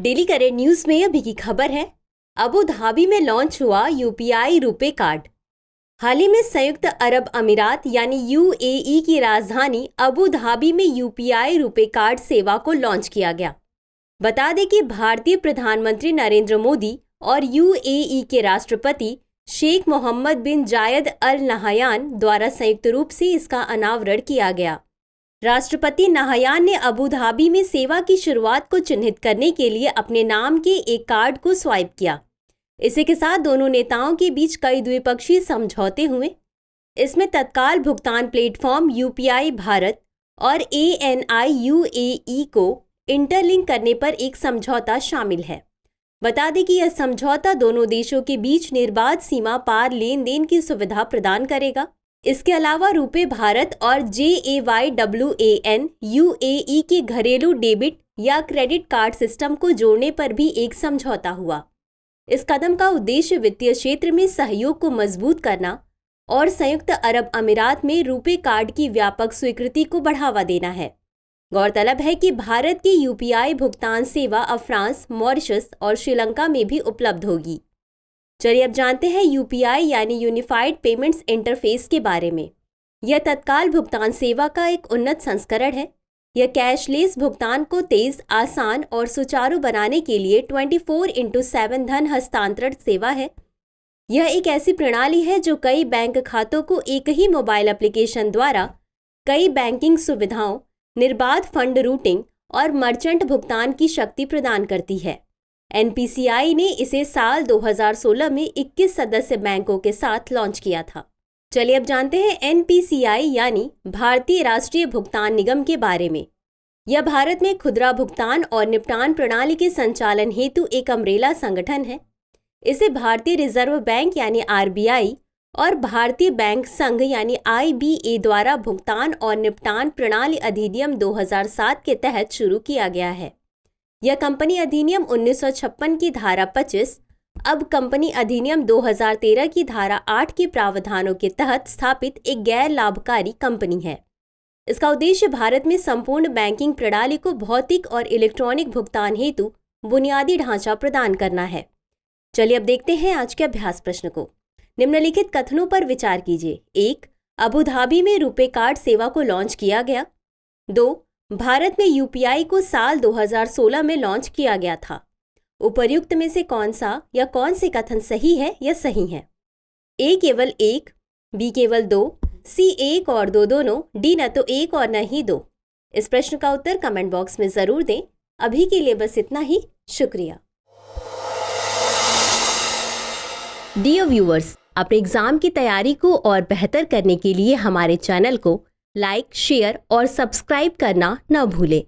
Daily current news में अभी की खबर है, अबू धाबी में लॉन्च हुआ यूपीआई रुपे कार्ड। हाल ही में संयुक्त अरब अमीरात यानी यूएई की राजधानी अबू धाबी में यूपीआई रुपे कार्ड सेवा को लॉन्च किया गया। बता दें कि भारतीय प्रधानमंत्री नरेंद्र मोदी और यूएई के राष्ट्रपति शेख मोहम्मद बिन जायद अल नहयान द्वारा संयुक्त रूप से इसका अनावरण किया गया। राष्ट्रपति नहयान ने अबू धाबी में सेवा की शुरुआत को चिन्हित करने के लिए अपने नाम के एक कार्ड को स्वाइप किया। इसी के साथ दोनों नेताओं के बीच कई द्विपक्षीय समझौते हुए। इसमें तत्काल भुगतान प्लेटफॉर्म यूपीआई भारत और ANI UAE को इंटरलिंक करने पर एक समझौता शामिल है। बता दें कि यह समझौता दोनों देशों के बीच निर्बाध सीमा पार लेन देन की सुविधा प्रदान करेगा। इसके अलावा रुपे भारत और JAYWAN UAE के घरेलू डेबिट या क्रेडिट कार्ड सिस्टम को जोड़ने पर भी एक समझौता हुआ। इस कदम का उद्देश्य वित्तीय क्षेत्र में सहयोग को मजबूत करना और संयुक्त अरब अमीरात में रुपे कार्ड की व्यापक स्वीकृति को बढ़ावा देना है। गौरतलब है कि भारत की यूपीआई भुगतान सेवा अब फ्रांस, मॉरिशस और श्रीलंका में भी उपलब्ध होगी। चलिए अब जानते हैं यूपीआई यानी यूनिफाइड पेमेंट्स इंटरफेस के बारे में। यह तत्काल भुगतान सेवा का एक उन्नत संस्करण है। यह कैशलेस भुगतान को तेज, आसान और सुचारू बनाने के लिए 24/7 धन हस्तांतरण सेवा है। यह एक ऐसी प्रणाली है जो कई बैंक खातों को एक ही मोबाइल एप्लीकेशन द्वारा कई बैंकिंग सुविधाओं, निर्बाध फंड रूटिंग और मर्चेंट भुगतान की शक्ति प्रदान करती है। NPCI ने इसे साल 2016 में 21 सदस्य बैंकों के साथ लॉन्च किया था। चलिए अब जानते हैं NPCI यानी भारतीय राष्ट्रीय भुगतान निगम के बारे में। यह भारत में खुदरा भुगतान और निपटान प्रणाली के संचालन हेतु एक अम्ब्रेला संगठन है। इसे भारतीय रिजर्व बैंक यानी RBI और भारतीय बैंक संघ यानी IBA द्वारा भुगतान और निपटान प्रणाली अधिनियम 2007 के तहत शुरू किया गया है। यह कंपनी अधिनियम 1956 की धारा 25, अब कंपनी अधिनियम 2013 की धारा 8 के प्रावधानों के तहत स्थापित एक गैर लाभकारी कंपनी है। इसका उद्देश्य भारत में संपूर्ण बैंकिंग प्रणाली को भौतिक और इलेक्ट्रॉनिक भुगतान हेतु बुनियादी ढांचा प्रदान करना है। चलिए अब देखते हैं आज के अभ्यास प्रश्न को। निम्नलिखित कथनों पर विचार कीजिए। 1. अबू धाबी में रुपे कार्ड सेवा को लॉन्च किया गया। 2. भारत में यूपीआई को साल 2016 में लॉन्च किया गया था। उपर्युक्त में से कौन सा या कौन से कथन सही है या सही है? A केवल 1, B केवल 2, C 1 और 2 दोनों, D न तो 1 और न ही 2। इस प्रश्न का उत्तर कमेंट बॉक्स में जरूर दें। अभी के लिए बस इतना ही। शुक्रिया। डियर व्यूअर्स, अपने एग्जाम की तैयारी को और बेहतर करने के लिए हमारे चैनल को लाइक, शेयर और सब्सक्राइब करना न भूलें।